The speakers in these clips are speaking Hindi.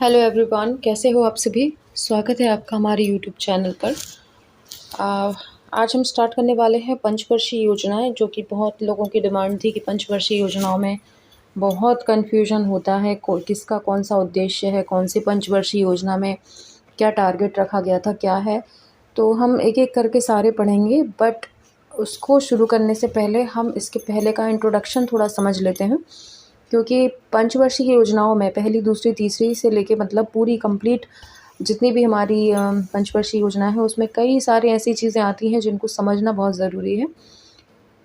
हेलो एवरीवन, कैसे हो आप सभी। स्वागत है आपका हमारे यूट्यूब चैनल पर। आ, आज हम स्टार्ट करने वाले हैं पंचवर्षीय योजनाएं, जो कि बहुत लोगों की डिमांड थी कि पंचवर्षीय योजनाओं में बहुत कन्फ्यूजन होता है। किसका कौन सा उद्देश्य है, कौन सी पंचवर्षीय योजना में क्या टारगेट रखा गया था, क्या है। तो हम एक एक करके सारे पढ़ेंगे, बट उसको शुरू करने से पहले हम इसके पहले का इंट्रोडक्शन थोड़ा समझ लेते हैं। क्योंकि पंचवर्षीय योजनाओं में पहली, दूसरी, तीसरी से लेके मतलब पूरी कंप्लीट जितनी भी हमारी पंचवर्षीय योजना है, उसमें कई सारी ऐसी चीज़ें आती हैं जिनको समझना बहुत ज़रूरी है।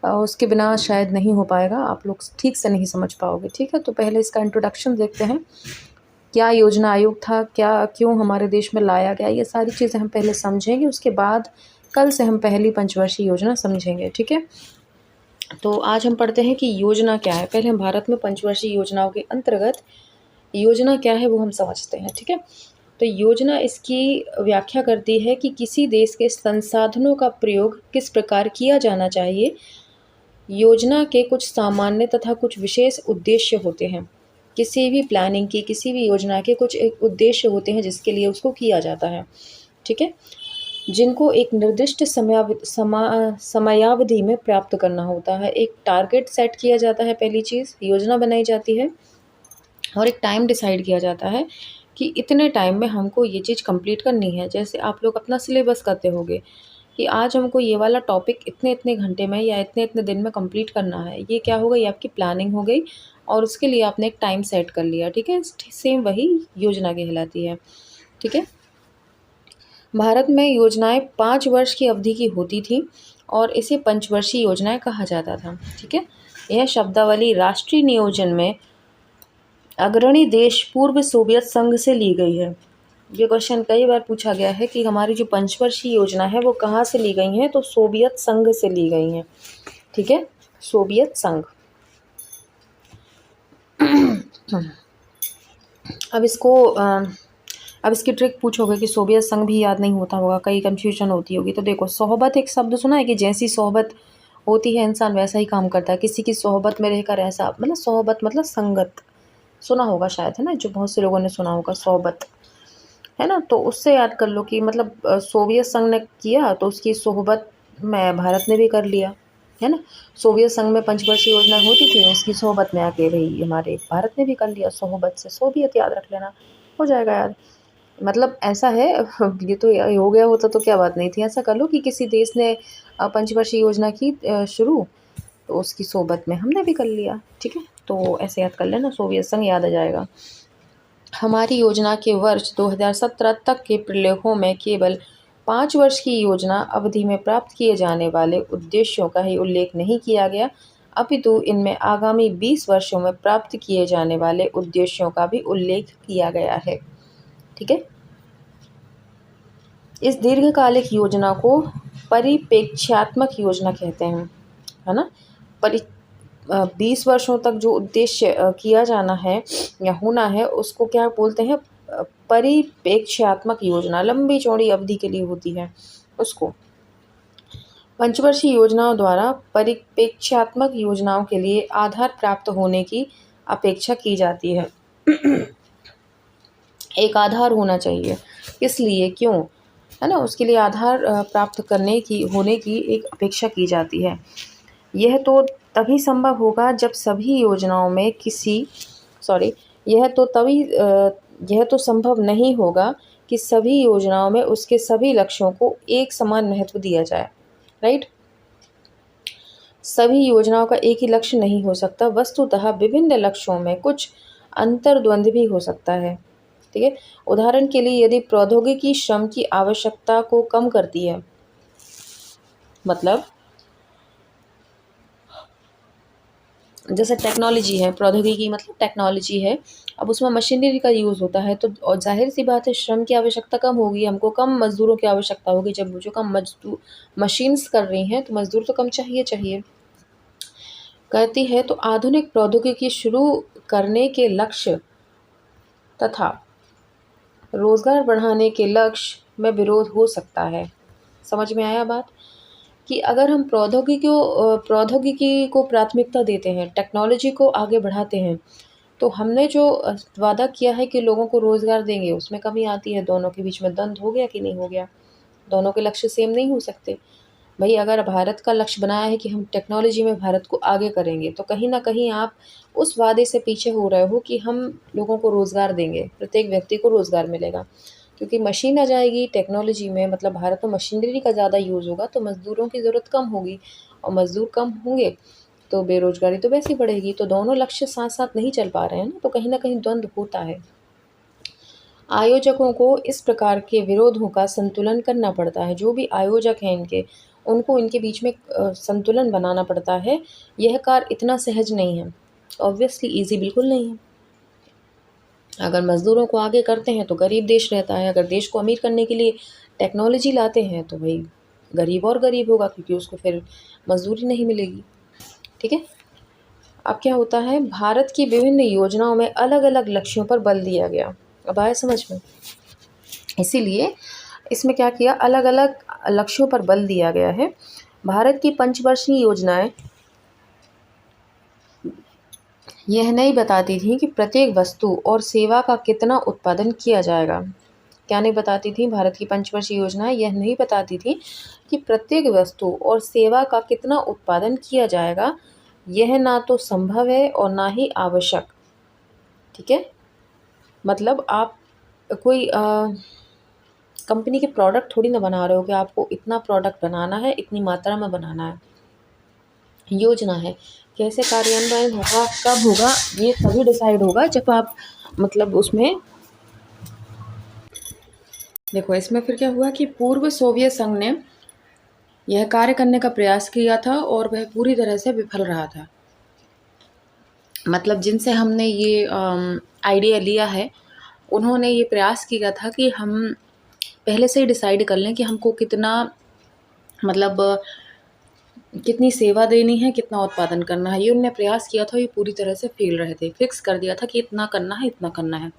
उसके बिना शायद नहीं हो पाएगा, आप लोग ठीक से नहीं समझ पाओगे। ठीक है, तो पहले इसका इंट्रोडक्शन देखते हैं। क्या योजना आयोग था, क्या क्यों हमारे देश में लाया गया, ये सारी चीज़ें हम पहले समझेंगे। उसके बाद कल से हम पहली पंचवर्षीय योजना समझेंगे। ठीक है, तो आज हम पढ़ते हैं कि योजना क्या है। पहले हम भारत में पंचवर्षीय योजनाओं के अंतर्गत योजना क्या है वो हम समझते हैं। ठीक है, तो योजना इसकी व्याख्या करती है कि किसी देश के संसाधनों का प्रयोग किस प्रकार किया जाना चाहिए। योजना के कुछ सामान्य तथा कुछ विशेष उद्देश्य होते हैं। किसी भी प्लानिंग की, किसी भी योजना के कुछ एक उद्देश्य होते हैं जिसके लिए उसको किया जाता है। ठीक है, जिनको एक निर्दिष्ट समयावधि में प्राप्त करना होता है। एक टारगेट सेट किया जाता है, पहली चीज़ योजना बनाई जाती है, और एक टाइम डिसाइड किया जाता है कि इतने टाइम में हमको ये चीज़ कंप्लीट करनी है। जैसे आप लोग अपना सिलेबस करते होगे कि आज हमको ये वाला टॉपिक इतने इतने घंटे में या इतने इतने दिन में कंप्लीट करना है। ये क्या हो गई, आपकी प्लानिंग हो गई, और उसके लिए आपने एक टाइम सेट कर लिया। ठीक है, सेम वही योजना कहलाती है। ठीक है, भारत में योजनाएं 5 वर्ष की अवधि की होती थी और इसे पंचवर्षीय योजनाएं कहा जाता था। ठीक है, यह शब्दावली राष्ट्रीय नियोजन में अग्रणी देश पूर्व सोवियत संघ से ली गई है। ये क्वेश्चन कई बार पूछा गया है कि हमारी जो पंचवर्षीय योजना है वो कहाँ से ली गई हैं, तो सोवियत संघ से ली गई हैं। ठीक है, सोवियत संघ। अब इसकी ट्रिक पूछोगे कि सोवियत संघ भी याद नहीं होता होगा, कई कंफ्यूजन होती होगी। तो देखो, सोहबत एक शब्द सुना है कि जैसी सोहबत होती है इंसान वैसा ही काम करता है। किसी की सोहबत में रहकर ऐसा, मतलब सोहबत मतलब संगत, सुना होगा शायद, है ना, जो बहुत से लोगों ने सुना होगा सोहबत, है ना। तो उससे याद कर लो कि मतलब सोवियत संघ ने किया तो उसकी सोहबत में भारत ने भी कर लिया, है ना। सोवियत संघ में पंचवर्षीय योजना होती थी, उसकी सोहबत में आके रही हमारे भारत ने भी कर लिया। सोहबत से सोवियत याद रख लेना, हो जाएगा याद। मतलब ऐसा है, ये तो हो गया होता तो क्या बात नहीं थी। ऐसा कर लो कि किसी देश ने पंचवर्षीय योजना की शुरू, तो उसकी सोहबत में हमने भी कर लिया। ठीक है, तो ऐसे याद कर लेना, सोवियत संघ याद आ जाएगा। हमारी योजना के वर्ष 2017 तक के प्रलेखों में केवल 5 वर्ष की योजना अवधि में प्राप्त किए जाने वाले उद्देश्यों का ही उल्लेख नहीं किया गया, अपितु इनमें आगामी 20 वर्षों में प्राप्त किए जाने वाले उद्देश्यों का भी उल्लेख किया गया है। ठीक है, इस दीर्घकालिक योजना को परिप्रेक्ष्यात्मक योजना कहते हैं, है ना। परि 20 वर्षों तक जो उद्देश्य किया जाना है या होना है, उसको क्या बोलते हैं, परिप्रेक्ष्यात्मक योजना। लंबी चौड़ी अवधि के लिए होती है उसको। पंचवर्षीय योजनाओं द्वारा परिप्रेक्ष्यात्मक योजनाओं के लिए आधार प्राप्त होने की अपेक्षा की जाती है। एक आधार होना चाहिए, इसलिए क्यों, है ना, उसके लिए आधार प्राप्त करने की होने की एक अपेक्षा की जाती है। यह तो तभी संभव होगा जब सभी योजनाओं में यह तो संभव नहीं होगा कि सभी योजनाओं में उसके सभी लक्ष्यों को एक समान महत्व दिया जाए। राइट, सभी योजनाओं का एक ही लक्ष्य नहीं हो सकता। वस्तुतः विभिन्न लक्ष्यों में कुछ अंतर्द्वंद भी हो सकता है। ठीक है, उदाहरण के लिए यदि प्रौद्योगिकी श्रम की आवश्यकता को कम करती है, मतलब जैसे टेक्नोलॉजी है, प्रौद्योगिकी मतलब टेक्नोलॉजी है, अब उसमें मशीनरी का यूज़ होता है, तो और जाहिर सी बात है श्रम की आवश्यकता कम होगी, हमको कम मज़दूरों की आवश्यकता होगी। जब जो कम मजदूर मशीन्स कर रही हैं तो मज़दूर तो कम चाहिए कहती है। तो आधुनिक प्रौद्योगिकी शुरू करने के लक्ष्य तथा रोज़गार बढ़ाने के लक्ष्य में विरोध हो सकता है। समझ में आया बात, कि अगर हम प्रौद्योगिकी को प्राथमिकता देते हैं, टेक्नोलॉजी को आगे बढ़ाते हैं, तो हमने जो वादा किया है कि लोगों को रोज़गार देंगे, उसमें कमी आती है। दोनों के बीच में द्वंद्व हो गया कि नहीं हो गया? दोनों के लक्ष्य सेम नहीं हो सकते। भई अगर भारत का लक्ष्य बनाया है कि हम टेक्नोलॉजी में भारत को आगे करेंगे, तो कहीं न कहीं आप उस वादे से पीछे हो रहे हो कि हम लोगों को रोज़गार देंगे, प्रत्येक व्यक्ति को रोज़गार मिलेगा। क्योंकि मशीन आ जाएगी टेक्नोलॉजी में, मतलब भारत में मशीनरी का ज़्यादा यूज़ होगा, तो मज़दूरों की ज़रूरत कम होगी, और मज़दूर कम होंगे तो बेरोज़गारी तो वैसे ही बढ़ेगी। तो दोनों लक्ष्य साथ-साथ नहीं चल पा रहे हैं ना, तो कहीं न कहीं द्वंद्व होता है। आयोजकों को इस प्रकार के विरोधों का संतुलन करना पड़ता है। जो भी आयोजक हैं इनके, उनको इनके बीच में संतुलन बनाना पड़ता है। यह कार्य इतना सहज नहीं है, ऑब्वियसली ईज़ी बिल्कुल नहीं है। अगर मज़दूरों को आगे करते हैं तो गरीब देश रहता है, अगर देश को अमीर करने के लिए टेक्नोलॉजी लाते हैं तो भई गरीब और गरीब होगा, क्योंकि उसको फिर मज़दूरी नहीं मिलेगी। ठीक है? अब क्या होता है, भारत की विभिन्न योजनाओं में अलग-अलग लक्ष्यों पर बल दिया गया। अब आया समझ में? इसीलिए इसमें क्या किया, अलग-अलग लक्ष्यों पर बल दिया गया है। भारत की पंचवर्षीय योजनाएँ यह नहीं बताती थी कि प्रत्येक वस्तु और सेवा का कितना उत्पादन किया जाएगा। क्या नहीं बताती थी भारत की पंचवर्षीय योजनाएँ? यह नहीं बताती थी कि प्रत्येक वस्तु और सेवा का कितना उत्पादन किया जाएगा। यह ना तो संभव है और ना ही आवश्यक। ठीक है? मतलब आप कोई कंपनी के प्रोडक्ट थोड़ी ना बना रहे हो कि आपको इतना प्रोडक्ट बनाना है, इतनी मात्रा में बनाना है। योजना है, कैसे कार्यान्वयन होगा, कब होगा, ये तभी डिसाइड होगा जब आप मतलब उसमें देखो। इसमें फिर क्या हुआ कि पूर्व सोवियत संघ ने यह कार्य करने का प्रयास किया था और वह पूरी तरह से विफल रहा था। मतलब जिनसे हमने ये आइडिया लिया है, उन्होंने ये प्रयास किया था कि हम पहले से ही डिसाइड कर लें कि हमको कितना मतलब कितनी सेवा देनी है, कितना उत्पादन करना है। ये उन्होंने प्रयास किया था, ये पूरी तरह से फेल रहे थे। फिक्स कर दिया था कि इतना करना है, इतना करना है,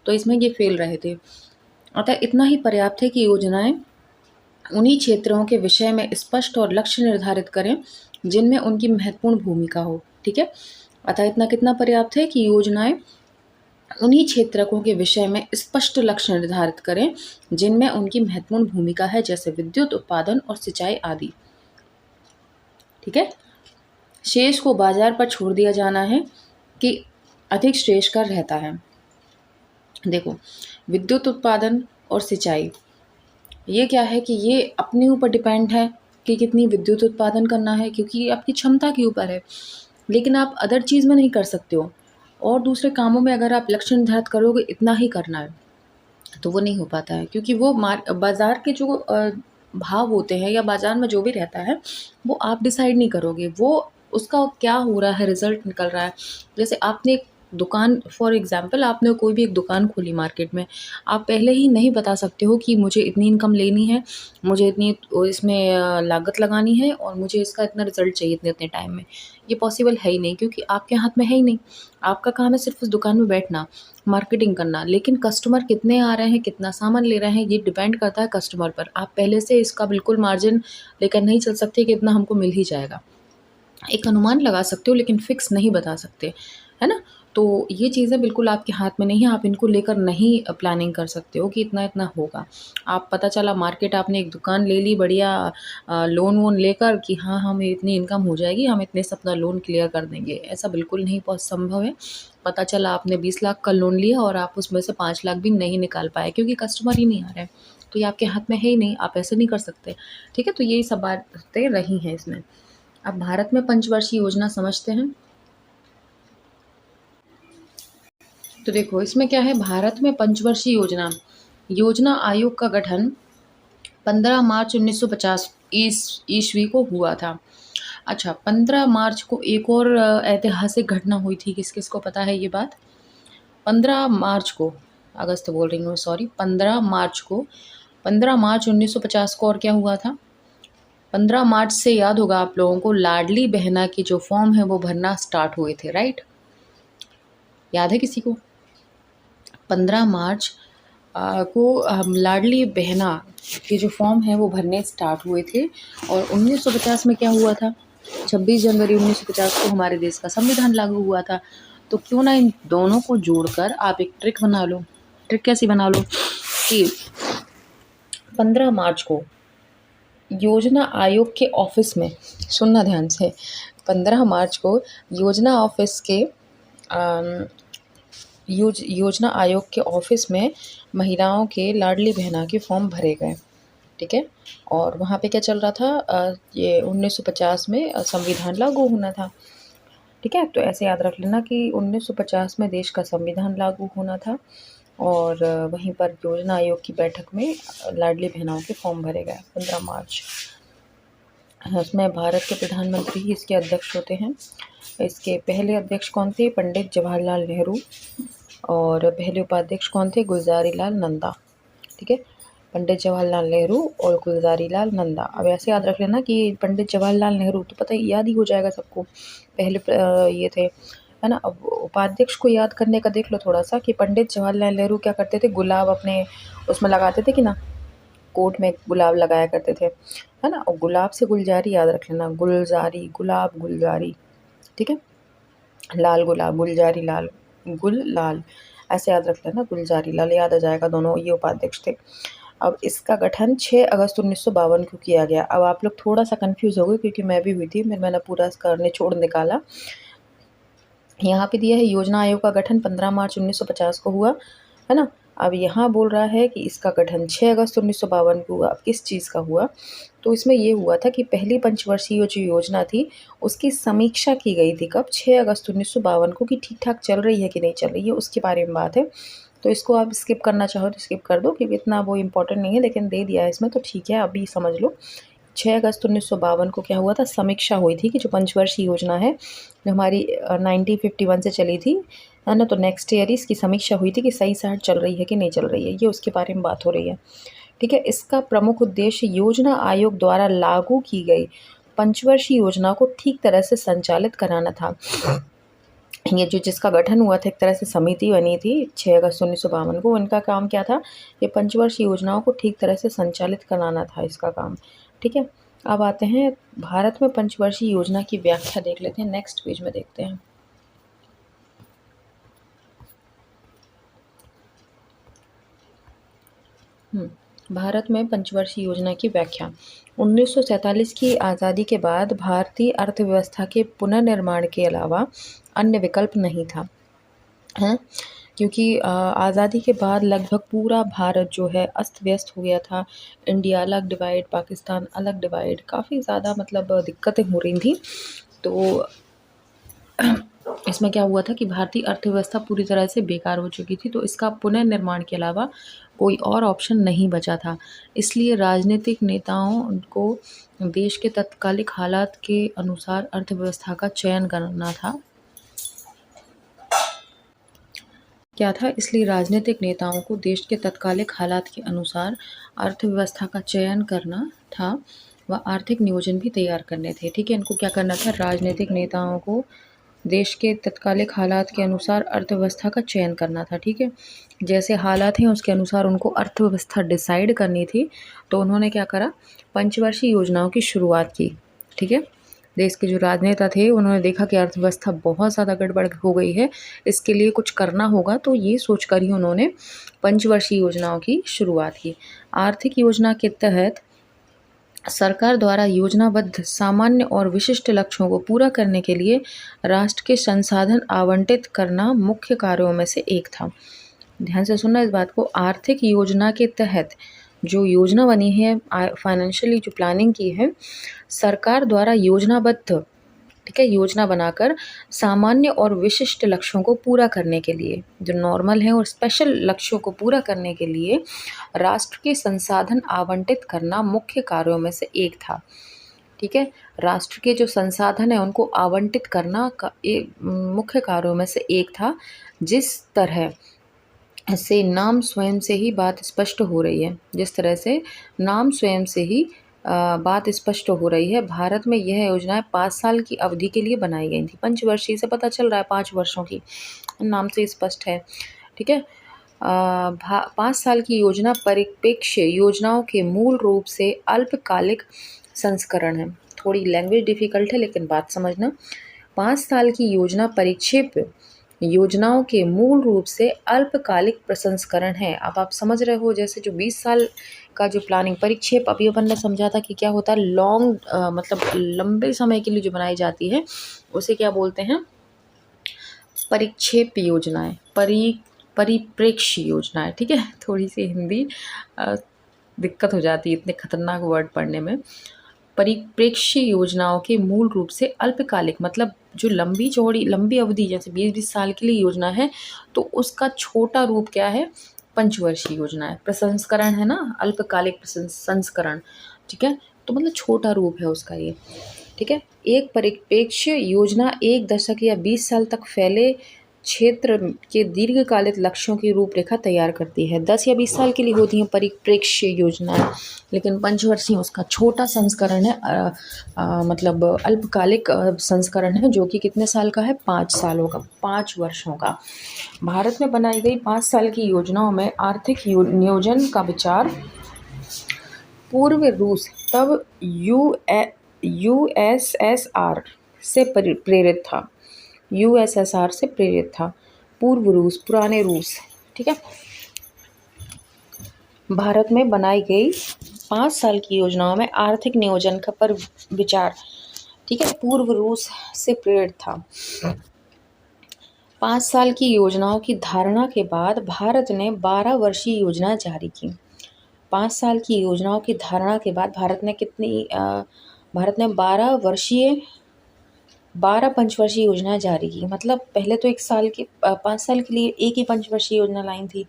तो इसमें ये फेल रहे थे। अतः इतना ही पर्याप्त है कि योजनाएं उन्हीं क्षेत्रों के विषय में स्पष्ट और लक्ष्य निर्धारित करें जिनमें उनकी महत्वपूर्ण भूमिका हो। ठीक है? अतः इतना कितना पर्याप्त है कि योजनाएं उन्हीं क्षेत्रकों के विषय में स्पष्ट लक्ष्य निर्धारित करें जिनमें उनकी महत्वपूर्ण भूमिका है, जैसे विद्युत उत्पादन और सिंचाई आदि। ठीक है? शेष को बाजार पर छोड़ दिया जाना है कि अधिक श्रेयस्कर रहता है। देखो, विद्युत उत्पादन और सिंचाई, ये क्या है कि ये अपने ऊपर डिपेंड है कि कितनी विद्युत उत्पादन करना है, क्योंकि ये आपकी क्षमता के ऊपर है। लेकिन आप अदर चीज़ में नहीं कर सकते हो, और दूसरे कामों में अगर आप लक्ष्य निर्धारित करोगे इतना ही करना है, तो वो नहीं हो पाता है, क्योंकि वो बाज़ार के जो भाव होते हैं या बाज़ार में जो भी रहता है, वो आप डिसाइड नहीं करोगे। वो उसका क्या हो रहा है, रिज़ल्ट निकल रहा है। जैसे आपने एक दुकान, फॉर एग्ज़ाम्पल आपने कोई भी एक दुकान खोली मार्केट में, आप पहले ही नहीं बता सकते हो कि मुझे इतनी इनकम लेनी है, मुझे इतनी इसमें लागत लगानी है और मुझे इसका इतना रिज़ल्ट चाहिए इतने-इतने टाइम में। ये पॉसिबल है ही नहीं, क्योंकि आपके हाथ में है ही नहीं। आपका काम है सिर्फ़ उस दुकान में बैठना, मार्केटिंग करना, लेकिन कस्टमर कितने आ रहे हैं, कितना सामान ले रहे हैं, ये डिपेंड करता है कस्टमर पर। आप पहले से इसका बिल्कुल मार्जिन लेकर नहीं चल सकते कि इतना हमको मिल ही जाएगा। एक अनुमान लगा सकते हो, लेकिन फिक्स नहीं बता सकते, है ना? तो ये चीज़ें बिल्कुल आपके हाथ में नहीं है, आप इनको लेकर नहीं प्लानिंग कर सकते हो कि इतना-इतना होगा। आप पता चला मार्केट आपने एक दुकान ले ली बढ़िया लोन-वोन लेकर कि हाँ, हमें इतनी इनकम हो जाएगी, हम इतने से अपना लोन क्लियर कर देंगे। ऐसा बिल्कुल नहीं संभव है। पता चला आपने 20 लाख का लोन लिया और आप उसमें से 5 लाख भी नहीं निकाल पाए, क्योंकि कस्टमर ही नहीं आ रहे। तो ये आपके हाथ में है ही नहीं, आप ऐसे नहीं कर सकते। ठीक है? तो यही सब बातें रही हैं इसमें। अब भारत में पंचवर्षीय योजना समझते हैं। तो देखो, इसमें क्या है, भारत में पंचवर्षीय योजना योजना आयोग का गठन 15 मार्च 1950 ईस्वी को हुआ था। अच्छा, 15 मार्च को एक और ऐतिहासिक घटना हुई थी, किस-किस को पता है ये बात? 15 मार्च को, अगस्त बोल रही हूँ, सॉरी, 15 मार्च को, 15 मार्च 1950 को और क्या हुआ था? 15 मार्च से याद होगा आप लोगों को, लाडली बहना के जो फॉर्म है वो भरना स्टार्ट हुए थे, राइट? याद है किसी को? 15 मार्च को लाडली बहना के जो फॉर्म है वो भरने स्टार्ट हुए थे। और 1950 में क्या हुआ था? 26 जनवरी 1950 को हमारे देश का संविधान लागू हुआ था। तो क्यों ना इन दोनों को जोड़कर आप एक ट्रिक बना लो। ट्रिक कैसी बना लो कि 15 मार्च को योजना आयोग के ऑफिस में, सुनना ध्यान से, 15 मार्च को योजना ऑफिस के योजना आयोग के ऑफिस में महिलाओं के लाडली बहना के फॉर्म भरे गए। ठीक है। और वहाँ पे क्या चल रहा था, ये 1950 में संविधान लागू होना था। ठीक है। तो ऐसे याद रख लेना कि 1950 में देश का संविधान लागू होना था और वहीं पर योजना आयोग की बैठक में लाडली बहनाओं के फॉर्म भरे गए 15 मार्च। उसमें भारत के प्रधानमंत्री ही इसके अध्यक्ष होते हैं। इसके पहले अध्यक्ष कौन थे? पंडित जवाहरलाल नेहरू। और पहले उपाध्यक्ष कौन थे? गुलजारी लाल नंदा। ठीक है। पंडित जवाहरलाल नेहरू और गुलजारी लाल नंदा। अब ऐसे याद रख लेना कि पंडित जवाहरलाल नेहरू तो पता ही, याद ही हो जाएगा सबको, पहले ये थे, है ना। अब उपाध्यक्ष को याद करने का देख लो थोड़ा सा कि पंडित जवाहरलाल नेहरू क्या करते थे, गुलाब अपने उसमें लगाते थे कि ना, कोट में गुलाब लगाया करते थे, है ना। और गुलाब से गुलजारी याद रख लेना, गुलजारी, गुलाब, गुलजारी। ठीक है। लाल गुलाब, गुलजारी लाल, गुल लाल, ऐसे याद रख लेना, गुलजारी लाल, याद आ जाएगा। दोनों ये उपाध्यक्ष थे। अब इसका गठन 6 अगस्त 1952 को किया गया। अब आप लोग थोड़ा सा कंफ्यूज हो गए क्योंकि मैं भी हुई थी, मैंने पूरा इसका निचोड़ निकाला। यहाँ पे दिया है योजना आयोग का गठन 15 मार्च 1950 को हुआ, है ना। अब यहाँ बोल रहा है कि इसका गठन 6 अगस्त 1952 को हुआ। अब किस चीज़ का हुआ? तो इसमें ये हुआ था कि पहली पंचवर्षीय जो योजना थी उसकी समीक्षा की गई थी। कब? 6 अगस्त 1952 को, कि ठीक ठाक चल रही है कि नहीं चल रही है, उसके बारे में बात है। तो इसको आप स्किप करना चाहो तो स्किप कर दो क्योंकि इतना वो इम्पोर्टेंट नहीं है, लेकिन दे दिया है इसमें तो ठीक है, अभी समझ लो। 6 अगस्त 1952 को क्या हुआ था? समीक्षा हुई थी कि जो पंचवर्षीय योजना है जो हमारी 1951 से चली थी, है ना, तो नेक्स्ट ईयर इसकी समीक्षा हुई थी कि सही साठ चल रही है कि नहीं चल रही है, ये उसके बारे में बात हो रही है। ठीक है। इसका प्रमुख उद्देश्य योजना आयोग द्वारा लागू की गई पंचवर्षीय योजना को ठीक तरह से संचालित कराना था। ये जो जिसका गठन हुआ था, एक तरह से समिति बनी थी 6 अगस्त 1952 को, इनका काम क्या था? ये पंचवर्षीय योजनाओं को ठीक तरह से संचालित कराना था इसका काम। ठीक है। अब आते हैं भारत में पंचवर्षीय योजना की व्याख्या देख लेते हैं, नेक्स्ट पेज में देखते हैं। भारत में पंचवर्षीय योजना की व्याख्या। 1947 की आज़ादी के बाद भारतीय अर्थव्यवस्था के पुनर्निर्माण के अलावा अन्य विकल्प नहीं था, हैं, क्योंकि आज़ादी के बाद लगभग पूरा भारत जो है अस्त व्यस्त हो गया था। इंडिया अलग डिवाइड, पाकिस्तान अलग डिवाइड, काफ़ी ज़्यादा मतलब दिक्कतें हो रही थी। तो इसमें क्या हुआ था कि भारतीय अर्थव्यवस्था पूरी तरह से बेकार हो चुकी थी, तो इसका पुनर्निर्माण के अलावा कोई और ऑप्शन नहीं बचा था। इसलिए राजनीतिक नेताओं को देश के तत्कालिक हालात के अनुसार अर्थव्यवस्था का चयन करना था। क्या था? इसलिए राजनीतिक नेताओं को देश के तत्कालिक हालात के अनुसार अर्थव्यवस्था का चयन करना था व आर्थिक नियोजन भी तैयार करने थे। ठीक है। इनको क्या करना था? राजनीतिक नेताओं को देश के तत्कालिक हालात के अनुसार अर्थव्यवस्था का चयन करना था। ठीक है। जैसे हालात हैं उसके अनुसार उनको अर्थव्यवस्था डिसाइड करनी थी, तो उन्होंने क्या करा? पंचवर्षीय योजनाओं की शुरुआत की। ठीक है। देश के जो राजनेता थे उन्होंने देखा कि अर्थव्यवस्था बहुत ज़्यादा गड़बड़ हो गई है, इसके लिए कुछ करना होगा, तो ये सोचकर ही उन्होंने पंचवर्षीय योजनाओं की शुरुआत की। आर्थिक योजना के तहत सरकार द्वारा योजनाबद्ध सामान्य और विशिष्ट लक्ष्यों को पूरा करने के लिए राष्ट्र के संसाधन आवंटित करना मुख्य कार्यों में से एक था। ध्यान से सुनना इस बात को। आर्थिक योजना के तहत जो योजना बनी है, फाइनेंशियली जो प्लानिंग की है, सरकार द्वारा योजनाबद्ध, ठीक है, योजना बनाकर सामान्य और विशिष्ट लक्ष्यों को पूरा करने के लिए, जो नॉर्मल है और स्पेशल लक्ष्यों को पूरा करने के लिए राष्ट्र के संसाधन आवंटित करना मुख्य कार्यों में से एक था। ठीक है। राष्ट्र के जो संसाधन है उनको आवंटित करना का मुख्य कार्यों में से एक था। जिस तरह से नाम स्वयं से ही बात स्पष्ट हो रही है, जिस तरह से नाम स्वयं से ही बात स्पष्ट हो रही है, भारत में यह योजनाएं 5 साल की अवधि के लिए बनाई गई थी। पंचवर्षीय से पता चल रहा है 5 वर्षों की, नाम से स्पष्ट है। ठीक है। 5 साल की योजना परिप्रेक्ष्य योजनाओं के मूल रूप से अल्पकालिक संस्करण है। थोड़ी लैंग्वेज डिफिकल्ट है लेकिन बात समझना। 5 साल की योजना परिक्षेप योजनाओं के मूल रूप से अल्पकालिक प्रसंस्करण है। अब आप समझ रहे हो, जैसे जो 20 साल का जो प्लानिंग परिक्षेप अभी अपन ने समझा था कि क्या होता है, लॉन्ग मतलब लंबे समय के लिए जो बनाई जाती है उसे क्या बोलते हैं, परिक्षेप योजनाएं, परिप्रेक्ष्य योजनाएं। ठीक है, थोड़ी सी हिंदी दिक्कत हो जाती है इतने खतरनाक वर्ड पढ़ने में। परिप्रेक्ष्य योजनाओं के मूल रूप से अल्पकालिक मतलब जो लंबी चौड़ी लंबी अवधि जैसे 20-20 साल के लिए योजना है, तो उसका छोटा रूप क्या है, पंचवर्षीय योजना है। प्रसंस्करण है ना, अल्पकालिक प्रसंस्करण। ठीक है, तो मतलब छोटा रूप है उसका ये। ठीक है, एक परिप्रेक्ष्य योजना एक दशक या 20 साल तक फैले क्षेत्र के दीर्घकालिक लक्ष्यों की रूपरेखा तैयार करती है। 10 या 20 साल के लिए होती हैं परिप्रेक्ष्य योजनाएं, लेकिन पंचवर्षीय उसका छोटा संस्करण है, मतलब अल्पकालिक संस्करण है, जो कि कितने साल का है, 5 सालों का, 5 वर्षों का। भारत में बनाई गई 5 साल की योजनाओं में आर्थिक नियोजन का विचार पूर्व रूस तब यूएसएसआर से प्रेरित था। यूएसएसआर से प्रेरित था, पूर्व रूस, पुराने रूस। ठीक है, भारत में बनाई गई 5 साल की योजनाओं में आर्थिक नियोजन का पर विचार, ठीक है, पूर्व रूस से प्रेरित था। 5 साल की योजनाओं की धारणा के बाद भारत ने 12 वर्षीय योजना जारी की। 5 साल की योजनाओं की धारणा के बाद भारत ने 12 पंचवर्षीय योजना जारी की। मतलब पहले तो 5 साल के लिए एक ही पंचवर्षीय योजना लाई थी,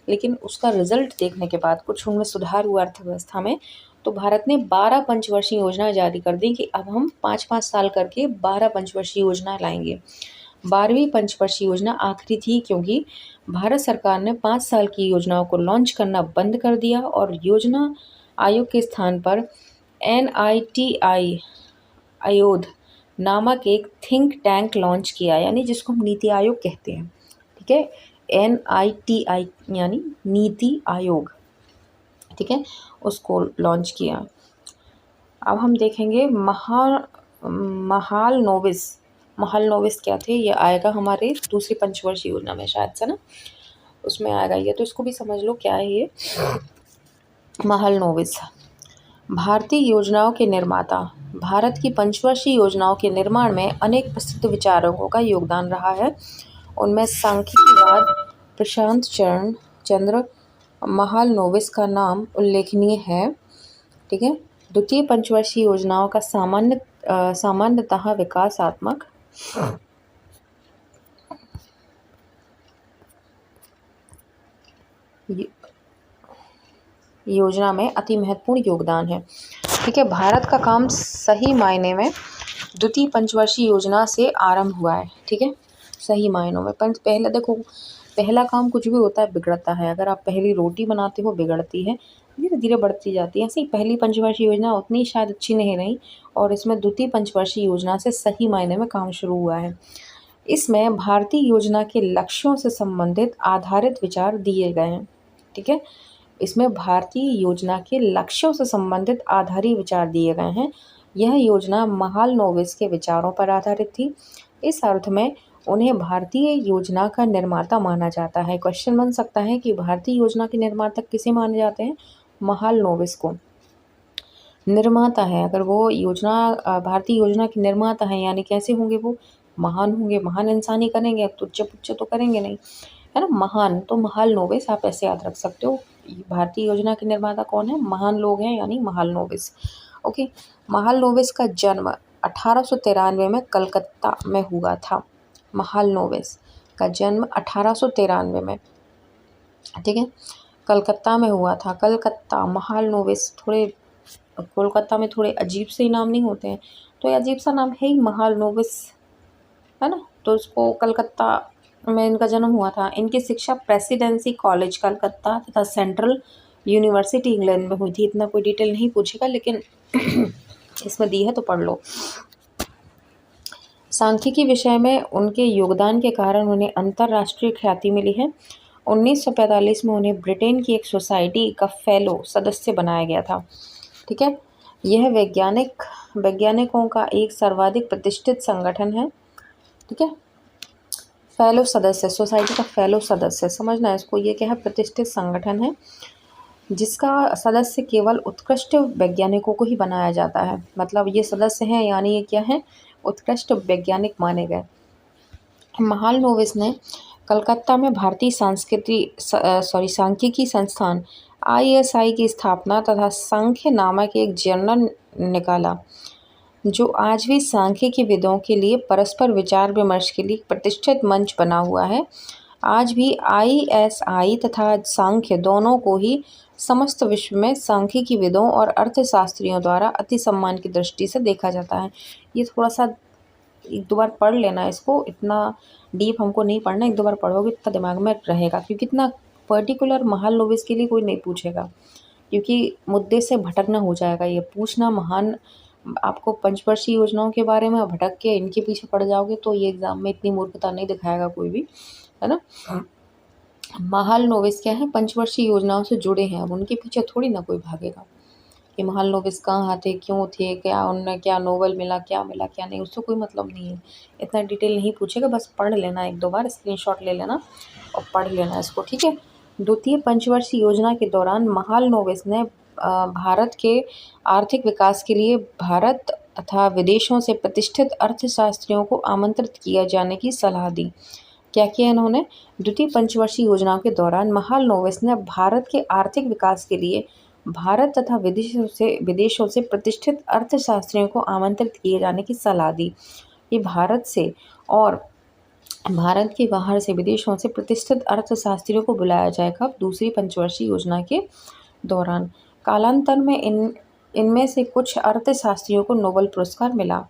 लेकिन उसका रिजल्ट देखने के बाद कुछ उनमें सुधार हुआ अर्थव्यवस्था में, तो भारत ने 12 पंचवर्षीय योजना जारी कर दी कि अब हम 5-5 साल करके 12 पंचवर्षीय योजना लाएंगे। 12वीं पंचवर्षीय योजना आखिरी थी, क्योंकि भारत सरकार ने 5 साल की योजनाओं को लॉन्च करना बंद कर दिया और योजना आयोग के स्थान पर NITI आयोग नामक एक थिंक टैंक लॉन्च किया, यानी जिसको हम नीति आयोग कहते हैं। ठीक है, NITI यानी नीति आयोग। ठीक है, उसको लॉन्च किया। अब हम देखेंगे महालनोबिस क्या थे, ये आएगा हमारे दूसरी पंचवर्षीय योजना में शायद से ना, उसमें आएगा ये, तो इसको भी समझ लो क्या है ये महालनोबिस। भारतीय योजनाओं के निर्माता। भारत की पंचवर्षीय योजनाओं के निर्माण में अनेक प्रसिद्ध विचारकों का योगदान रहा है। उनमें सांख्यिकीवाद प्रशांत चंद्र महालनोबिस का नाम उल्लेखनीय है। ठीक है, द्वितीय पंचवर्षीय योजनाओं का सामान्यतः विकासात्मक योजना में अति महत्वपूर्ण योगदान है। ठीक है, भारत का काम सही मायने में द्वितीय पंचवर्षीय योजना से आरंभ हुआ है। ठीक है, सही मायनों में। पहले देखो, पहला काम कुछ भी होता है बिगड़ता है। अगर आप पहली रोटी बनाते हो बिगड़ती है, धीरे धीरे बढ़ती जाती है। ऐसे ही पहली पंचवर्षीय योजना उतनी शायद अच्छी नहीं रही, और इसमें द्वितीय पंचवर्षीय योजना से सही मायने में काम शुरू हुआ है। इसमें भारतीय योजना के लक्ष्यों से संबंधित आधारित विचार दिए गए हैं। ठीक है, इसमें भारतीय योजना के लक्ष्यों से संबंधित आधारित विचार दिए गए हैं। यह योजना महालनोबिस के विचारों पर आधारित थी। इस अर्थ में उन्हें भारतीय योजना का निर्माता माना जाता है। क्वेश्चन बन सकता है कि भारतीय योजना के निर्माता किसे माने जाते हैं, महालनोबिस को निर्माता है। अगर वो योजना भारतीय योजना के निर्माता है, यानी कैसे होंगे वो, महान होंगे। महान इंसान ही करेंगे, अब तुच्छ पुच्छ तो करेंगे नहीं, है ना। महान तो महालनोबिस आप ऐसे याद रख सकते हो। भारतीय योजना के निर्माता कौन है, महान लोग हैं, यानी महालनोबिस। ओके, महालनोबिस का जन्म 1893 में कलकत्ता में हुआ था। महालनोबिस का जन्म 1893 में, ठीक है, कलकत्ता में हुआ था। कलकत्ता, महालनोबिस, थोड़े कोलकाता में थोड़े अजीब से ही नाम नहीं होते हैं, तो ये अजीब सा नाम है ही महालनोबिस, है ना। तो इसको कलकत्ता में इनका जन्म हुआ था। इनकी शिक्षा प्रेसिडेंसी कॉलेज कलकत्ता तथा सेंट्रल यूनिवर्सिटी इंग्लैंड में हुई थी। इतना कोई डिटेल नहीं पूछेगा, लेकिन इसमें दी है तो पढ़ लो। सांख्यिकी विषय में उनके योगदान के कारण उन्हें अंतर्राष्ट्रीय ख्याति मिली है। 1945 में उन्हें ब्रिटेन की एक सोसाइटी का फेलो सदस्य बनाया गया था। ठीक है, यह वैज्ञानिकों का एक सर्वाधिक प्रतिष्ठित संगठन है। ठीक है, फेलो सदस्य, सोसाइटी का फेलो सदस्य, समझना है इसको। ये क्या है, प्रतिष्ठित संगठन है जिसका सदस्य केवल उत्कृष्ट वैज्ञानिकों को ही बनाया जाता है। मतलब ये सदस्य हैं यानी ये क्या है, उत्कृष्ट वैज्ञानिक माने गए। महालनोबिस ने कलकत्ता में भारतीय सांख्यिकी संस्थान ISI की स्थापना तथा सांख्य नामक एक जर्नल निकाला जो आज भी सांख्यिकी विदों के लिए परस्पर विचार विमर्श के लिए प्रतिष्ठित मंच बना हुआ है। आज भी ISI तथा सांख्य दोनों को ही समस्त विश्व में सांख्यिकी विदों और अर्थशास्त्रियों द्वारा अति सम्मान की दृष्टि से देखा जाता है। ये थोड़ा सा एक दो बार पढ़ लेना इसको, इतना डीप हमको नहीं पढ़ना, एक दो बार पढ़ोगे इतना दिमाग में रहेगा, क्योंकि इतना पर्टिकुलर महालनोबिस के लिए कोई नहीं पूछेगा, क्योंकि मुद्दे से भटकना हो जाएगा। ये पूछना महान आपको पंचवर्षीय योजनाओं के बारे में भटक के इनके पीछे पड़ जाओगे तो ये एग्जाम में इतनी मूर्खता नहीं दिखाएगा कोई भी, है ना। महालनोबिस क्या है, पंचवर्षीय योजनाओं से जुड़े हैं, अब उनके पीछे थोड़ी ना कोई भागेगा कि महालनोबिस कहाँ थे, क्यों थे, क्या उन्हें क्या नोबेल मिला, क्या मिला क्या नहीं, उससे कोई मतलब नहीं है। इतना डिटेल नहीं पूछेगा, बस पढ़ लेना, एक दो बार स्क्रीनशॉट ले लेना और पढ़ लेना इसको, ठीक है। द्वितीय पंचवर्षीय योजना के दौरान महालनोबिस ने भारत के आर्थिक विकास के लिए भारत तथा विदेशों से प्रतिष्ठित अर्थशास्त्रियों को आमंत्रित किया जाने की सलाह दी। क्या किया इन्होंने, द्वितीय पंचवर्षीय योजना के दौरान महालनोबिस ने भारत के आर्थिक विकास के लिए भारत तथा विदेशों से प्रतिष्ठित अर्थशास्त्रियों को आमंत्रित किए जाने की सलाह दी। ये भारत से और भारत के बाहर से विदेशों से प्रतिष्ठित अर्थशास्त्रियों को बुलाया जाएगा दूसरी पंचवर्षीय योजना के दौरान। कालांतर में इनमें से कुछ अर्थशास्त्रियों को नोबेल पुरस्कार मिला।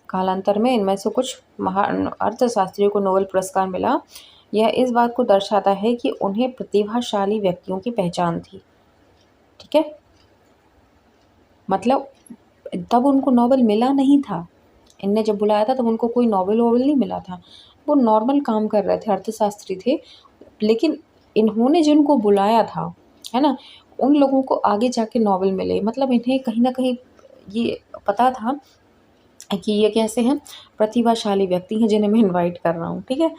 कालांतर में इनमें से कुछ महान अर्थशास्त्रियों को नोबेल पुरस्कार मिला। यह इस बात को दर्शाता है कि उन्हें प्रतिभाशाली व्यक्तियों की पहचान थी, ठीक है। मतलब तब उनको नोबेल मिला नहीं था, इनने जब बुलाया था तब उनको कोई नोबेल वोबेल नहीं मिला था, वो नॉर्मल काम कर रहे थे, अर्थशास्त्री थे। लेकिन इन्होंने जिनको बुलाया था, है ना, उन लोगों को आगे जाके नोबेल मिले। मतलब इन्हें कहीं ना कहीं ये पता था कि ये कैसे हैं, प्रतिभाशाली व्यक्ति हैं जिन्हें मैं इनवाइट कर रहा हूँ, ठीक है।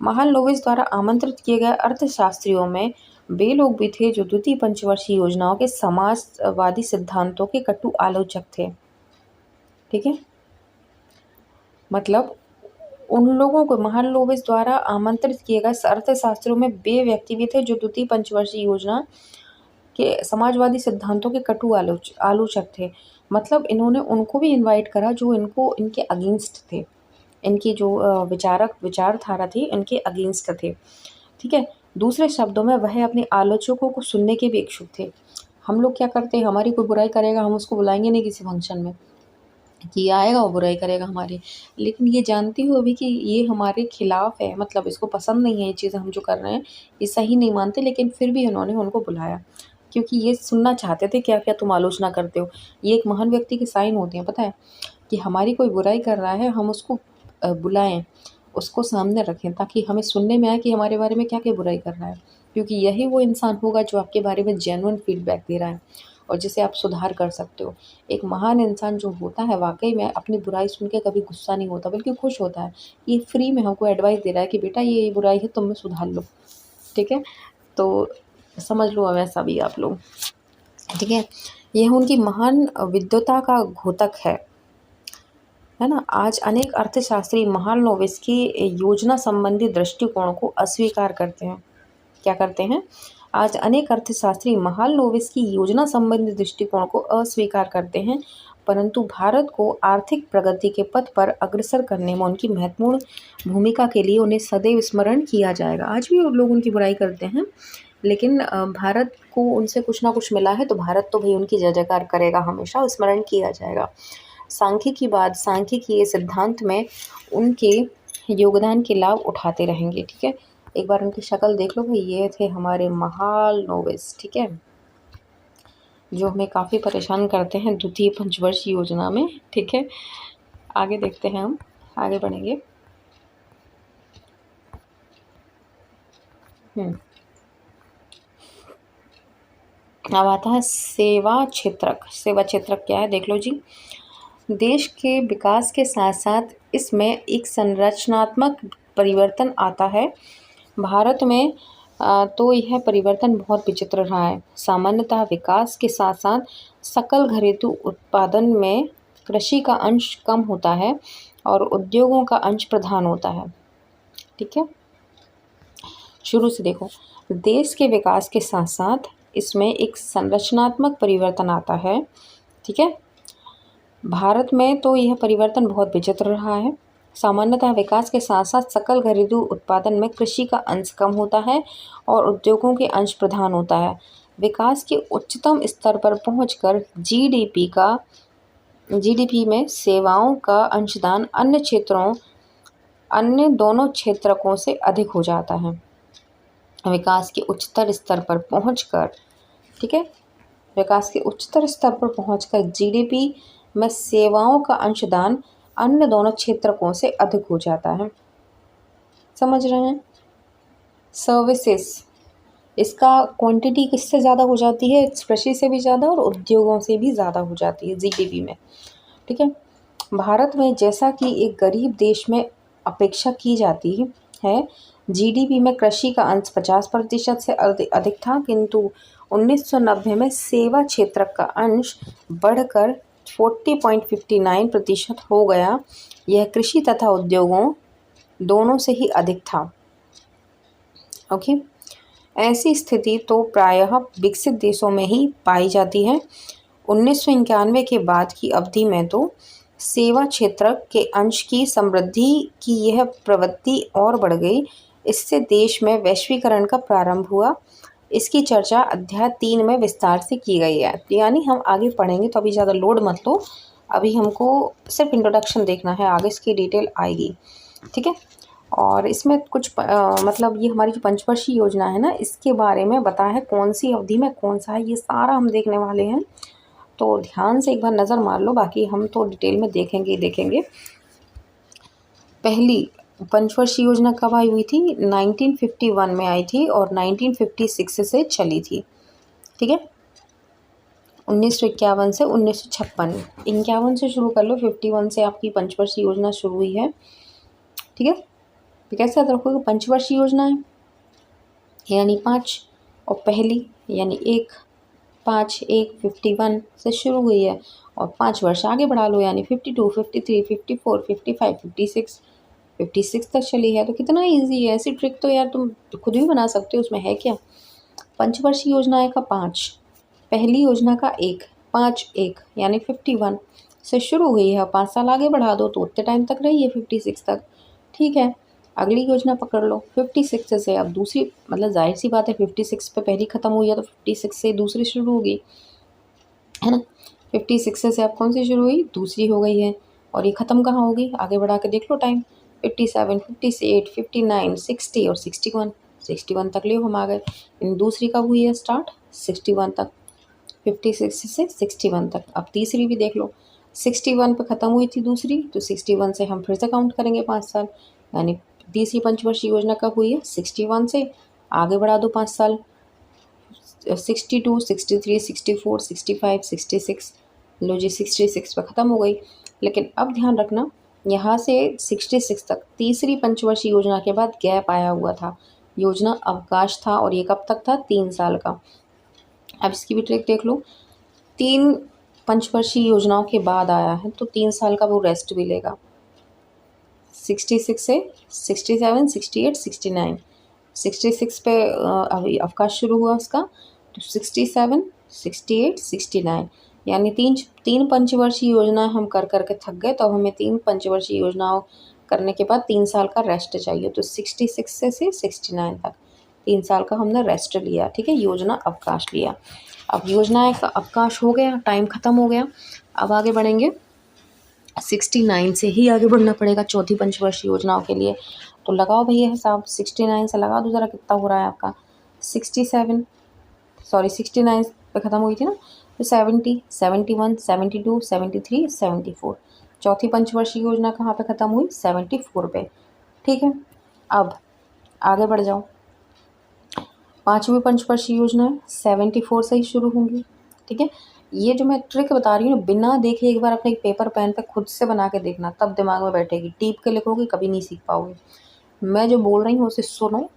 महालनोबिस द्वारा आमंत्रित किए गए अर्थशास्त्रियों में वे लोग भी थे जो द्वितीय पंचवर्षीय योजनाओं के समाजवादी सिद्धांतों के कटु आलोचक थे, ठीक है। मतलब उन लोगों को महालनोबिस द्वारा आमंत्रित किए गए अर्थशास्त्रियों में वे व्यक्ति भी थे जो द्वितीय पंचवर्षीय योजना के समाजवादी सिद्धांतों के कटु आलोचक थे। मतलब इन्होंने उनको भी इनवाइट करा जो इनके अगेंस्ट थे, इनकी जो विचारधारा थी इनके अगेंस्ट थे, ठीक है। दूसरे शब्दों में वह अपने आलोचकों को सुनने के भी इच्छुक थे। हम लोग क्या करते हैं, हमारी कोई बुराई करेगा हम उसको बुलाएंगे नहीं किसी फंक्शन में कि ये आएगा और बुराई करेगा हमारी, लेकिन ये जानती हो भी कि ये हमारे खिलाफ है, मतलब इसको पसंद नहीं है ये चीज़ हम जो कर रहे हैं, ये सही नहीं मानते, लेकिन फिर भी उन्होंने उनको बुलाया क्योंकि ये सुनना चाहते थे क्या क्या तुम आलोचना करते हो। ये एक महान व्यक्ति के साइन होते हैं, पता है, कि हमारी कोई बुराई कर रहा है हम उसको बुलाएं, उसको सामने रखें ताकि हमें सुनने में आए कि हमारे बारे में क्या क्या बुराई कर रहा है, क्योंकि यही वो इंसान होगा जो आपके बारे में जेन्युइन फीडबैक दे रहा है और जिसे आप सुधार कर सकते हो। एक महान इंसान जो होता है वाकई में अपनी बुराई सुन के कभी गुस्सा नहीं होता बल्कि खुश होता है, ये फ्री में हमको एडवाइस दे रहा है कि बेटा ये बुराई है तुम में सुधार लो, ठीक है। तो समझ लो वैसा भी आप लोग, ठीक है। यह उनकी महान विद्वता का घोतक है ना। आज अनेक अर्थशास्त्री महालनोबिस की योजना संबंधी दृष्टिकोण को अस्वीकार करते हैं। क्या करते हैं, आज अनेक अर्थशास्त्री महालनोबिस की योजना संबंधी दृष्टिकोण को अस्वीकार करते हैं, परंतु भारत को आर्थिक प्रगति के पथ पर अग्रसर करने में उनकी महत्वपूर्ण भूमिका के लिए उन्हें सदैव स्मरण किया जाएगा। आज भी लोग उनकी बुराई करते हैं, लेकिन भारत को उनसे कुछ ना कुछ मिला है तो भारत तो भाई उनकी जय जयकार करेगा, हमेशा स्मरण किया जाएगा। सांख्यिकी सिद्धांत में उनके योगदान के लाभ उठाते रहेंगे, ठीक है। एक बार उनकी शक्ल देख लो भाई, ये थे हमारे महालनोबिस, ठीक है, जो हमें काफ़ी परेशान करते हैं द्वितीय पंचवर्षीय योजना में, ठीक है। आगे देखते हैं, हम आगे बढ़ेंगे। अब आता है सेवा क्षेत्रक। सेवा क्षेत्रक क्या है देख लो जी। देश के विकास के साथ साथ इसमें एक संरचनात्मक परिवर्तन आता है भारत में, तो यह परिवर्तन बहुत विचित्र रहा है। सामान्यतः विकास के साथ साथ सकल घरेलू उत्पादन में कृषि का अंश कम होता है और उद्योगों का अंश प्रधान होता है। ठीक है, शुरू से देखो, देश के विकास के साथ साथ इसमें एक संरचनात्मक परिवर्तन आता है। ठीक है, भारत में तो यह परिवर्तन बहुत विचित्र रहा है। सामान्यतः विकास के साथ साथ सकल घरेलू उत्पादन में कृषि का अंश कम होता है और उद्योगों के अंश प्रधान होता है। विकास के उच्चतम स्तर पर पहुंचकर जीडीपी में सेवाओं का अंशदान अन्य दोनों क्षेत्रकों से अधिक हो जाता है। विकास के उच्चतर स्तर पर पहुंचकर, ठीक है, विकास के उच्चतर स्तर पर पहुंचकर जीडीपी में सेवाओं का अंशदान अन्य दोनों क्षेत्रकों से अधिक हो जाता है। समझ रहे हैं? सर्विसेज, इसका क्वांटिटी किससे ज़्यादा हो जाती है? कृषि से भी ज़्यादा और उद्योगों से भी ज़्यादा हो जाती है जीडीपी में। ठीक है, भारत में जैसा कि एक गरीब देश में अपेक्षा की जाती है, जीडीपी में कृषि का अंश 50% से अधिक था, किंतु 1990 में सेवा क्षेत्र का अंश बढ़कर 40.59% हो गया। यह कृषि तथा उद्योगों दोनों से ही अधिक था। ओके, ऐसी स्थिति तो प्रायः विकसित देशों में ही पाई जाती है। 1991 के बाद की अवधि में तो सेवा क्षेत्र के अंश की समृद्धि की यह प्रवृत्ति और बढ़ गई। इससे देश में वैश्वीकरण का प्रारंभ हुआ। इसकी चर्चा अध्याय 3 में विस्तार से की गई है। यानी हम आगे पढ़ेंगे, तो अभी ज़्यादा लोड मत लो, अभी हमको सिर्फ इंट्रोडक्शन देखना है, आगे इसकी डिटेल आएगी। ठीक है, और इसमें कुछ मतलब ये हमारी जो पंचवर्षीय योजना है ना, इसके बारे में बताया है कौन सी अवधि में कौन सा है, ये सारा हम देखने वाले हैं। तो ध्यान से एक बार नज़र मार लो, बाकी हम तो डिटेल में देखेंगे। पहली पंचवर्षीय योजना कब आई हुई थी? 1951 में आई थी और 1956 से चली थी। ठीक है, 1951 से 1956, 51 से शुरू कर लो, 51 से आपकी पंचवर्षीय योजना शुरू हुई है। ठीक है, तो कैसे याद रखोगे? पंचवर्षीय योजना है यानी 5, और पहली यानी 1, 5, 1 51 से शुरू हुई है और 5 वर्ष आगे बढ़ा लो, यानी 52, 53, 54, 55, 56 तक चली है। तो कितना ईजी है, ऐसी ट्रिक तो यार तुम खुद भी बना सकते हो, उसमें है क्या। पंचवर्षीय योजना का 5, पहली योजना का 1, 5, 1 यानी 51 से शुरू हुई है, 5 साल आगे बढ़ा दो तो उतने टाइम तक रही है, 56 तक। ठीक है, अगली योजना पकड़ लो 56 से, अब दूसरी, मतलब जाहिर सी बात है 56 पे पहली ख़त्म हुई है तो 56 से दूसरी शुरू होगी, है ना। 56 से अब कौन सी शुरू हुई? दूसरी हो गई है, और ये ख़त्म कहाँ होगी? आगे बढ़ा के देख लो टाइम, 57, 58, 59, 60 और 61 तक ले हम आ गए। दूसरी कब हुई है स्टार्ट? 61 तक, 56 से 61 तक। अब तीसरी भी देख लो, 61 पे ख़त्म हुई थी दूसरी, तो 61 से हम फिर से काउंट करेंगे 5 साल, यानी तीसरी पंचवर्षीय योजना कब हुई है? 61 से आगे बढ़ा दो 5 साल, 62, 63, 64, 65, 66, लो जी 66 पे ख़त्म हो गई। लेकिन अब ध्यान रखना, यहाँ से 66 तक तीसरी पंचवर्षीय योजना के बाद गैप आया हुआ था, योजना अवकाश था, और ये कब तक था? 3 साल का। अब इसकी भी ट्रिक देख लो, 3 पंचवर्षीय योजनाओं के बाद आया है तो 3 साल का वो रेस्ट भी लेगा। 66 से 67, 68, 69, 66 पे अभी अवकाश शुरू हुआ उसका, तो 67, 68, 69 यानी तीन पंचवर्षीय योजना हम कर करके थक गए, तो अब हमें 3 पंचवर्षीय योजनाओं करने के बाद 3 साल का रेस्ट चाहिए, तो 66 से 69 तक 3 साल का हमने रेस्ट लिया। ठीक है, योजना अवकाश लिया। अब योजना का अवकाश हो गया, टाइम ख़त्म हो गया, अब आगे बढ़ेंगे। 69 से ही आगे बढ़ना पड़ेगा चौथी पंचवर्षीय योजनाओं के लिए। तो लगाओ भैया हिसाब, 69 से लगा दो ज़रा कितना हो रहा है आपका। 69 पे ख़त्म हुई थी ना, तो 70, 71, 72, 73, 74। चौथी पंचवर्षीय योजना कहाँ पे ख़त्म हुई? 74 पे। ठीक है, अब आगे बढ़ जाओ, पाँचवीं पंचवर्षीय योजना 74 से ही शुरू होंगी। ठीक है, ये जो मैं ट्रिक बता रही हूँ, बिना देखे एक बार अपने पेपर पेन पे खुद से बना के देखना, तब दिमाग में बैठेगी। टीप के लिखोगे कभी नहीं सीख पाओगे। मैं जो बोल रही हूँ उसे सुनो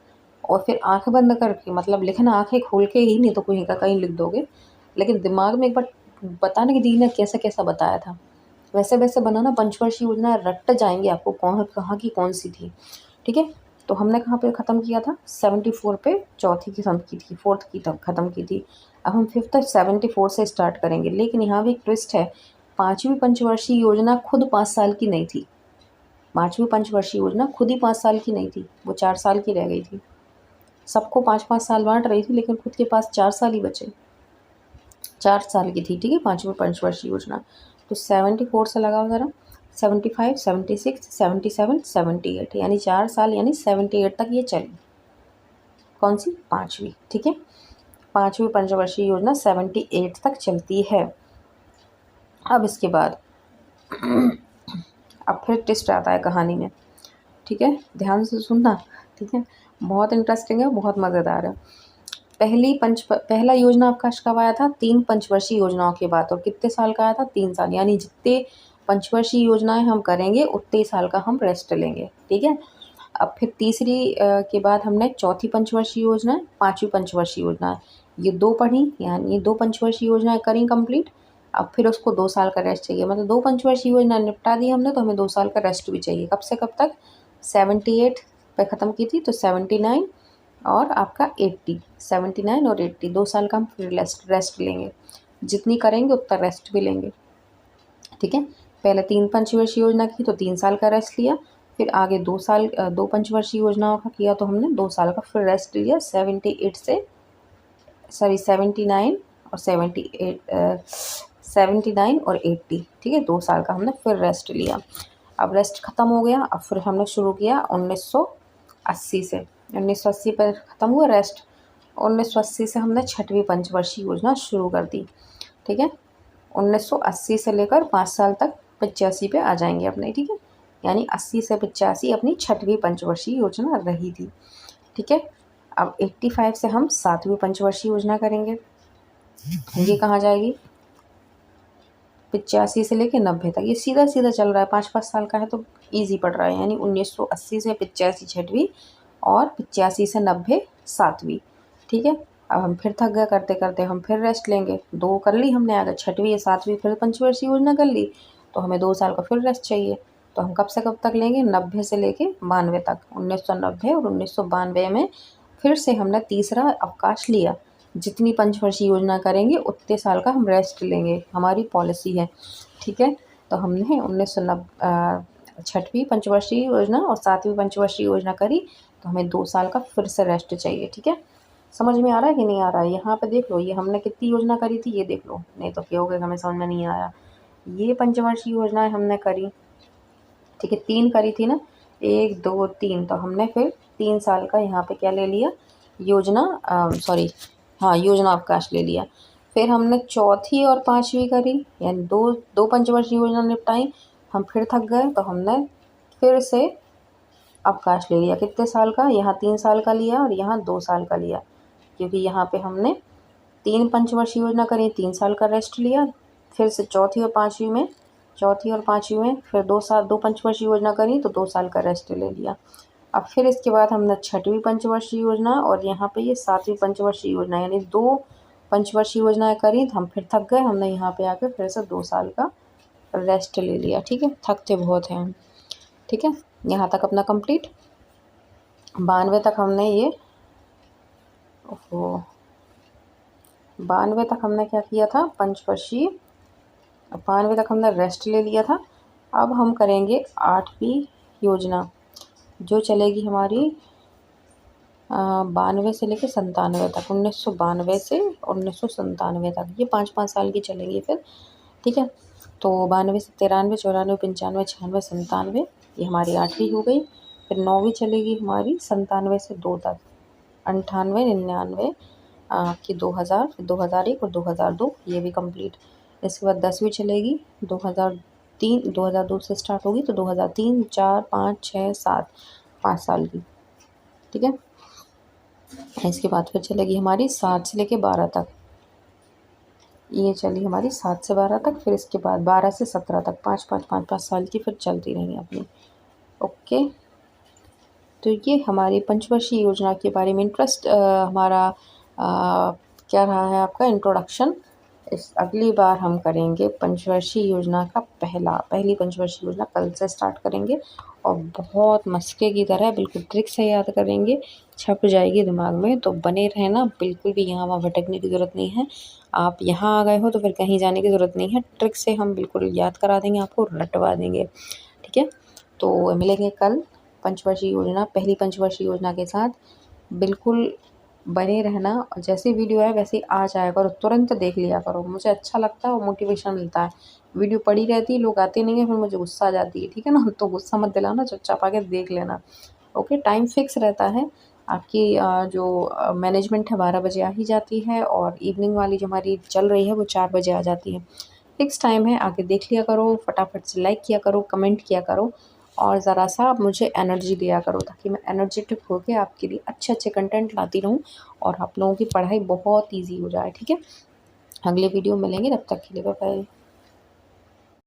और फिर आँखें बंद करके, मतलब लिखना आँखें खोल के ही, नहीं तो कहीं का कहीं लिख दोगे, लेकिन दिमाग में एक बार बताने की दी ना कैसा कैसा बताया था, वैसे वैसे बनाना। पंचवर्षीय योजना रट जाएंगे आपको कौन कहाँ की कौन सी थी। ठीक है, तो हमने कहाँ पे ख़त्म किया था, 74 पे चौथी की ख़त्म की थी, फोर्थ की तब ख़त्म की थी। अब हम फिफ्थ 74 से स्टार्ट करेंगे, लेकिन यहाँ भी एक ट्विस्ट है। पाँचवीं पंचवर्षीय योजना खुद 5 साल की नहीं थी। पाँचवीं पंचवर्षीय योजना खुद ही 5 साल की नहीं थी, वो 4 साल की रह गई थी। सबको 5-5 साल बाँट रही थी, लेकिन खुद के पास 4 साल ही बचे। 4 साल की थी, ठीक है, पाँचवीं पंचवर्षीय योजना। तो 74 से लगाओ ज़रा, 75, 76, 77, 78, यानी 4 साल, यानी 78 तक ये चली। कौन सी? पाँचवीं। ठीक है, पाँचवीं पंचवर्षीय योजना 78 तक चलती है। अब इसके बाद अब फिर ट्विस्ट आता है कहानी में। ठीक है, ध्यान से सुनना। ठीक है, बहुत इंटरेस्टिंग है, बहुत मज़ेदार है। पहला योजना अवकाश कब आया था? 3 पंचवर्षीय योजनाओं के बाद। और कितने साल का आया था? 3 साल, यानी जितने पंचवर्षीय योजनाएं हम करेंगे उतने ही साल का हम रेस्ट लेंगे। ठीक है, अब फिर तीसरी के बाद हमने चौथी पंचवर्षीय योजना, पाँचवीं पंचवर्षीय योजना, ये 2 पढ़ी, यानी 2 पंचवर्षीय योजनाएं करी कंप्लीट। अब फिर उसको 2 साल का रेस्ट चाहिए, मतलब 2 पंचवर्षीय योजना निपटा दी हमने, तो हमें 2 साल का रेस्ट भी चाहिए। कब से कब तक? 78 पे ख़त्म की थी, तो 79 और आपका 80, 79 और 80, 2 साल का हम फिर रेस्ट लेंगे। जितनी करेंगे उतना रेस्ट भी लेंगे। ठीक है, पहले 3 पंचवर्षीय योजना की तो 3 साल का रेस्ट लिया, फिर आगे 2 पंचवर्षीय योजनाओं का किया तो हमने 2 साल का फिर रेस्ट लिया। 79 और 79 और 80, ठीक है, 2 साल का हमने फिर रेस्ट लिया। अब रेस्ट ख़त्म हो गया, अब फिर हमने शुरू किया 1980 से। 1980 पर ख़त्म हुआ रेस्ट। 1980 से हमने छठवीं पंचवर्षीय योजना शुरू कर दी। ठीक है, 1980 से लेकर 5 साल तक 85 पे आ जाएंगे अपने। ठीक है, यानी 80 से 85 अपनी छठवीं पंचवर्षीय योजना रही थी। ठीक है, अब 85 से हम 7वीं पंचवर्षीय योजना करेंगे। ये कहाँ जाएगी? 85 से लेके 90 तक, ये सीधा सीधा चल रहा है, 5-5 साल का है तो ईजी पड़ रहा है। यानी 1980 से 85 छठवीं और 85 से 90 7वीं। ठीक है, अब हम फिर थक गए करते करते, हम फिर रेस्ट लेंगे। 2 कर ली हमने, अगर 6वीं या 7वीं फिर पंचवर्षीय योजना कर ली तो हमें 2 साल का फिर रेस्ट चाहिए। तो हम कब से कब तक लेंगे? 90 से लेके 92 तक। 1990 और 1992 में फिर से हमने तीसरा अवकाश लिया। जितनी पंचवर्षीय योजना करेंगे उतने साल का हम रेस्ट लेंगे, हमारी पॉलिसी है। ठीक है, तो हमने 1990 छठवीं पंचवर्षीय योजना और 7वीं पंचवर्षीय योजना करी, तो हमें 2 साल का फिर से रेस्ट चाहिए। ठीक है, समझ में आ रहा है कि नहीं आ रहा है? यहाँ पे देख लो, ये हमने कितनी योजना करी थी, ये देख लो, नहीं तो क्या हो गया, हमें समझ में नहीं आया। ये पंचवर्षीय योजनाएं हमने करी, ठीक है, 3 करी थी ना, 1 2 3, तो हमने फिर 3 साल का यहाँ पे क्या ले लिया? योजना अवकाश ले लिया। फिर हमने चौथी और 5वीं करी, यानी दो पंचवर्षीय योजना निपटाई। हम फिर थक गए तो हमने फिर से अवकाश ले लिया। कितने साल का? यहाँ 3 साल का लिया और यहाँ 2 साल का लिया, क्योंकि यहाँ पे हमने 3 पंचवर्षीय योजना करी, 3 साल का रेस्ट लिया। फिर से चौथी और पाँचवीं में फिर 2 पंचवर्षीय योजना करी तो 2 साल का रेस्ट ले लिया। अब फिर इसके बाद हमने छठवीं पंचवर्षीय योजना और यहाँ पे ये 7वीं पंचवर्षीय योजना, यानी 2 पंचवर्षीय योजनाएं करी, तो हम फिर थक गए, हमने यहाँ पे आके फिर से 2 साल का रेस्ट ले लिया। ठीक है, थकते बहुत हैं हम। ठीक है, यहाँ तक अपना कंप्लीट। 92 तक हमने ये 92 तक हमने क्या किया था? 92 तक हमने रेस्ट ले लिया था। अब हम करेंगे 8वीं योजना, जो चलेगी हमारी 92 से लेकर 97 तक, 1992 से 1997 तक, ये 5-5 साल की चलेंगी फिर। ठीक है, तो 92 से 93, 94, 95, 96, 97, ये हमारी 8वीं हो गई। फिर 9वीं चलेगी हमारी 97 से 2 तक, 98, 99 की 2000, फिर 2001 और 2002, ये भी कंप्लीट। इसके बाद 10वीं चलेगी 2002 से स्टार्ट होगी, तो 2003, 4, 5, 6, 7, 5 साल की। ठीक है, इसके बाद फिर चलेगी हमारी 7 से लेके 12 तक, ये चली हमारी 7 से 12 तक। फिर इसके बाद 12 से 17 तक, 5-5 साल की फिर चलती रहेंगी अपनी। ओके, तो ये हमारी पंचवर्षीय योजना के बारे में इंटरेस्ट हमारा क्या रहा है आपका इंट्रोडक्शन। इस अगली बार हम करेंगे पंचवर्षीय योजना का पहली पंचवर्षीय योजना कल से स्टार्ट करेंगे और बहुत मस्के की तरह बिल्कुल ट्रिक से याद करेंगे, छप जाएगी दिमाग में। तो बने रहना, बिल्कुल भी यहाँ वहाँ भटकने की ज़रूरत नहीं है। आप यहाँ आ गए हो तो फिर कहीं जाने की ज़रूरत नहीं है, ट्रिक से हम बिल्कुल याद करा देंगे, आपको रटवा देंगे, ठीक है। तो मिलेंगे कल पंचवर्षीय योजना, पहली पंचवर्षीय योजना के साथ। बिल्कुल बने रहना, जैसे वीडियो है वैसे ही आ जाया करो, तुरंत देख लिया करो, मुझे अच्छा लगता है और मोटिवेशन मिलता है। वीडियो पड़ी रहती है, लोग आते नहीं हैं, फिर मुझे गुस्सा आ जाती है, ठीक है ना। तो गुस्सा मत दिलाना, चुपचाप आके देख लेना, ओके। टाइम फिक्स रहता है, आपकी जो मैनेजमेंट है 12 बजे आ ही जाती है और इवनिंग वाली जो हमारी चल रही है वो 4 बजे आ जाती है। फिक्स टाइम है, आके देख लिया करो, फटाफट से लाइक किया करो, कमेंट किया करो और ज़रा सा आप मुझे एनर्जी दिया करो, ताकि मैं एनर्जेटिक होके आपके लिए अच्छे कंटेंट लाती रहूँ और आप लोगों की पढ़ाई बहुत ईज़ी हो जाए, ठीक है। अगले वीडियो में मिलेंगे, तब तक के लिए बाय बाय।